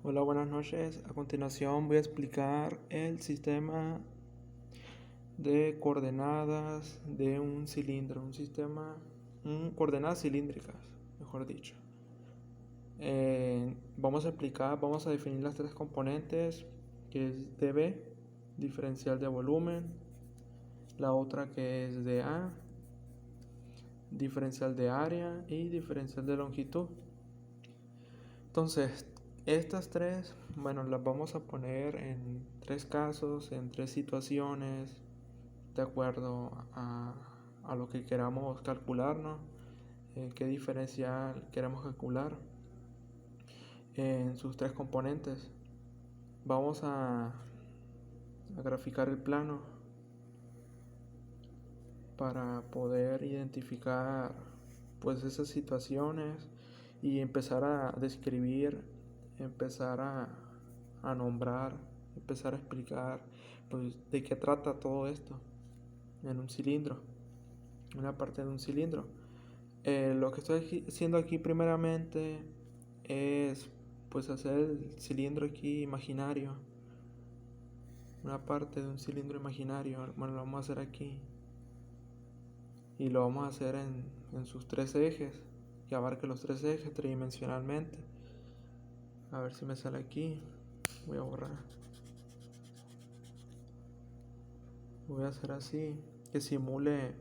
Hola, buenas noches. A continuación voy a explicar el sistema de coordenadas de un cilindro, coordenadas cilíndricas, mejor dicho. Vamos a definir las tres componentes, que es dB, diferencial de volumen, la otra que es dA, diferencial de área y diferencial de longitud. Entonces, estas tres, las vamos a poner en tres casos, en tres situaciones, de acuerdo a lo que queramos calcular, ¿no? Qué diferencial queremos calcular en sus tres componentes. Vamos a graficar el plano para poder identificar pues esas situaciones y empezar a describir, empezar a nombrar, empezar a explicar pues de qué trata todo esto en un cilindro, una parte de un cilindro. Lo que estoy haciendo aquí primeramente es pues hacer el cilindro aquí imaginario, una parte de un cilindro imaginario. Bueno, lo vamos a hacer aquí y lo vamos a hacer en sus tres ejes, que abarque los tres ejes tridimensionalmente. A ver si me sale aquí. Voy a borrar. Voy a hacer así, que simule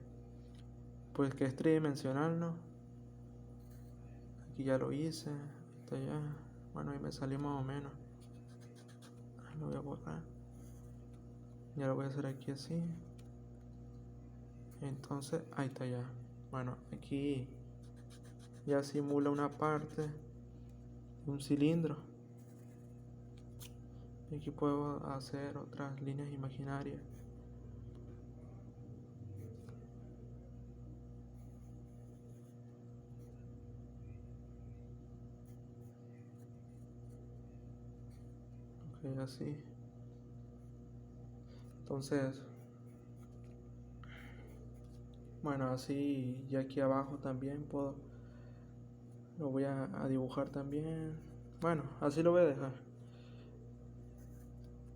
pues que es tridimensional, ¿no? Aquí ya lo hice, está ya. Bueno, ahí me salió más o menos. Lo voy a borrar. Ya lo voy a hacer aquí así. Entonces, ahí está ya. Bueno, aquí ya simula una parte de un cilindro. Y aquí puedo hacer otras líneas imaginarias. Ok, así. Entonces, bueno, así y aquí abajo también lo voy a dibujar también. Bueno, así lo voy a dejar.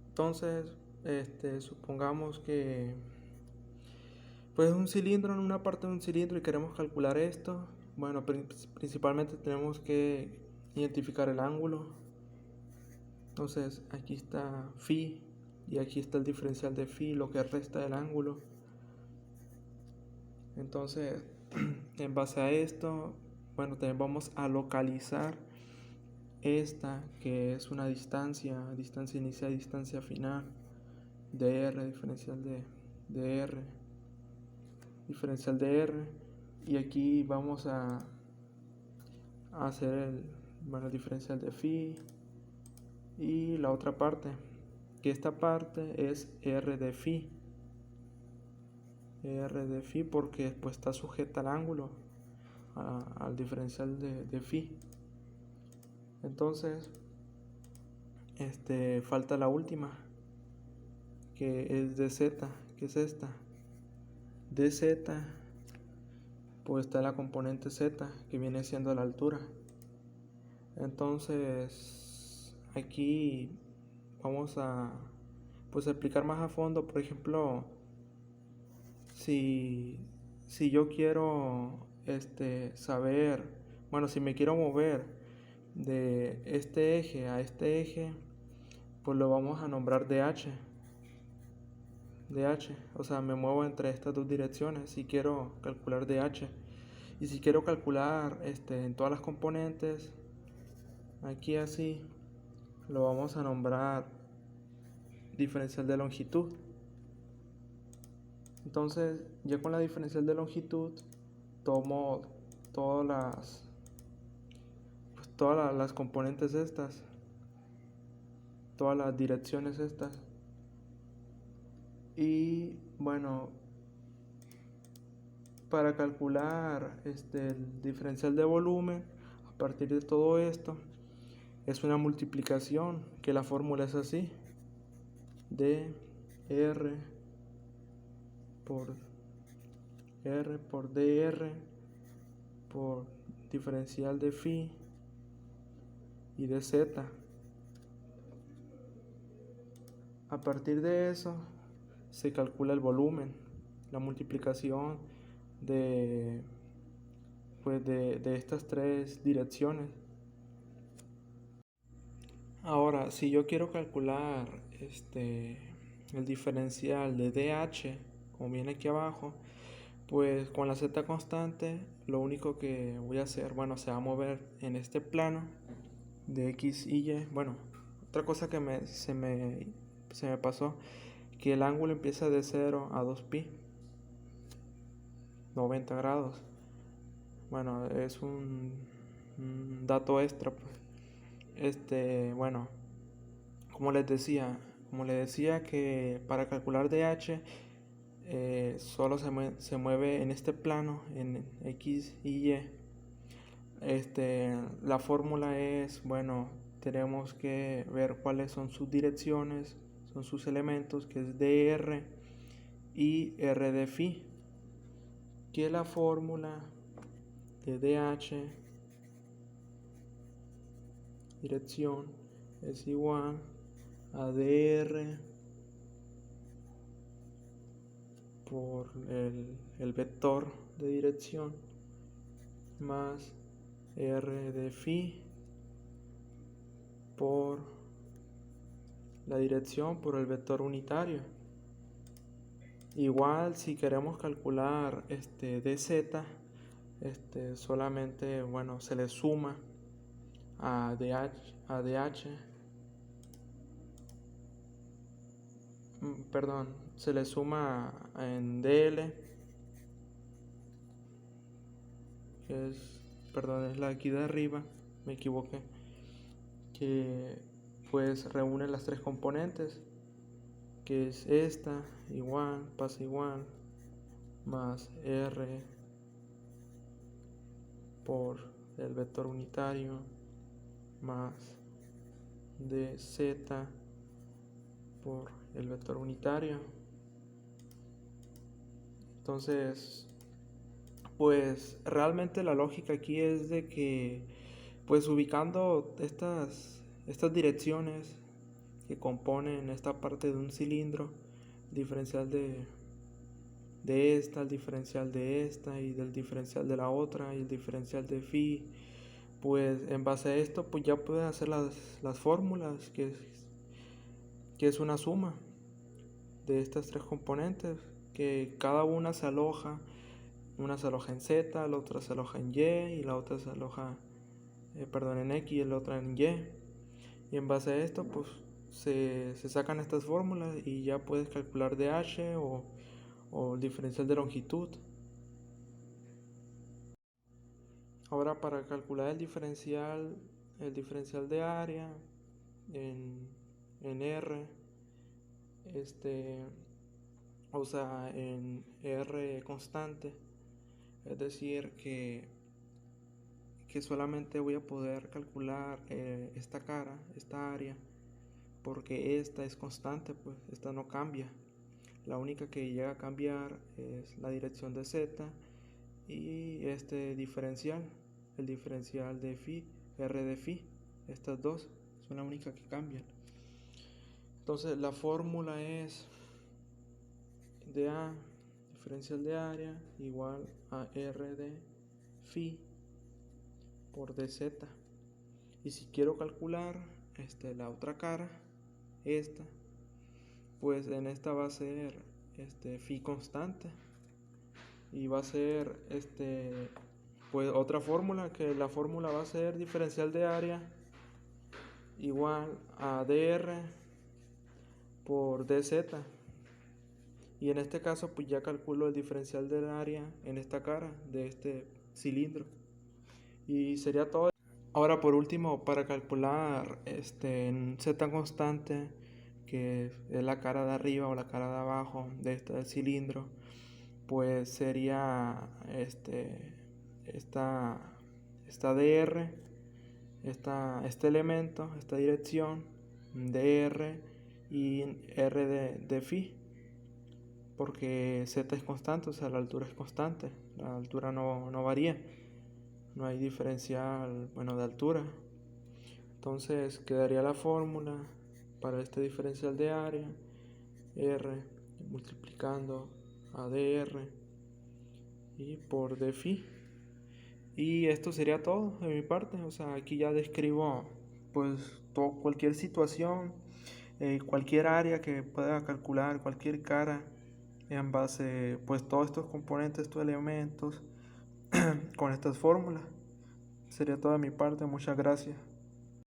Entonces, supongamos que pues un cilindro, en una parte de un cilindro, y queremos calcular esto. Bueno, principalmente tenemos que identificar el ángulo. Entonces, aquí está phi y aquí está el diferencial de phi, lo que resta del ángulo. Entonces, en base a esto, bueno, también vamos a localizar esta que es una distancia inicial y distancia final, dr, diferencial de dr, diferencial de r, y aquí vamos a hacer el diferencial de phi y la otra parte, que esta parte es r de phi, porque después está sujeta al ángulo, al diferencial de phi. Entonces, falta la última, que es dz, que es esta. Dz, pues está la componente z, que viene siendo la altura. Entonces, aquí vamos a pues explicar más a fondo. Por ejemplo, si yo quiero saber, bueno, si me quiero mover de este eje a este eje, pues lo vamos a nombrar DH. O sea, me muevo entre estas dos direcciones si quiero calcular DH. Y si quiero calcular en todas las componentes, aquí así, lo vamos a nombrar diferencial de longitud. Entonces, ya con la diferencial de longitud, tomo todas las componentes estas, todas las direcciones estas. Y bueno, para calcular el diferencial de volumen, a partir de todo esto, es una multiplicación, que la fórmula es así: dr por dr por diferencial de phi y de z. A partir de eso se calcula el volumen, la multiplicación de, pues de estas tres direcciones. Ahora, si yo quiero calcular el diferencial de DH, como viene aquí abajo, pues con la z constante, lo único que voy a hacer, bueno, se va a mover en este plano de x y y. Bueno, otra cosa que se me pasó, que el ángulo empieza de 0 a 2pi, 90 grados. Bueno, es un dato extra, pues. Bueno, como les decía que para calcular DH solo se mueve en este plano, en X y Y. La fórmula es, bueno, tenemos que ver cuáles son sus direcciones, son sus elementos, que es dr y r de phi, que la fórmula de DH, dirección, es igual a dr por el vector de dirección más r de phi por la dirección por el vector unitario. Igual si queremos calcular dz, solamente, bueno, se le suma a dh, perdón, se le suma en dl, que es la aquí de arriba, me equivoqué, que pues reúne las tres componentes, que es esta, igual, pasa igual, más r por el vector unitario, más dz por el vector unitario. Entonces, pues realmente la lógica aquí es de que, pues ubicando estas direcciones que componen esta parte de un cilindro, diferencial de esta, el diferencial de esta y del diferencial de la otra y el diferencial de phi, pues en base a esto pues ya puedes hacer las fórmulas, que es una suma de estas tres componentes, que cada una se aloja en z, la otra se aloja en y y la otra se aloja en x y la otra en y. Y en base a esto pues se sacan estas fórmulas y ya puedes calcular dh o el diferencial de longitud. Ahora para calcular el diferencial de área en R, o sea, en R constante, es decir que solamente voy a poder calcular esta área, porque esta es constante, pues esta no cambia. La única que llega a cambiar es la dirección de z y el diferencial de phi, r de phi. Estas dos son la única que cambian. Entonces la fórmula es dA, diferencial de área, igual a r de phi por dz. Y si quiero calcular la otra cara, esta, pues en esta va a ser phi constante y va a ser pues otra fórmula, que la fórmula va a ser diferencial de área igual a dr por dz. Y en este caso pues ya calculo el diferencial del área en esta cara de este cilindro y sería todo. Ahora por último, para calcular en z constante, que es la cara de arriba o la cara de abajo de este cilindro, pues sería esta dr, este elemento, esta dirección, dr y r de phi, porque z es constante, o sea la altura es constante, la altura no varía, no hay diferencial, bueno, de altura. Entonces quedaría la fórmula para este diferencial de área, R multiplicando ADR y por dφ. Y esto sería todo de mi parte. O sea, aquí ya describo pues cualquier situación, cualquier área que pueda calcular, cualquier cara en base pues todos estos componentes, estos elementos con estas fórmulas. Sería todo de mi parte. Muchas gracias.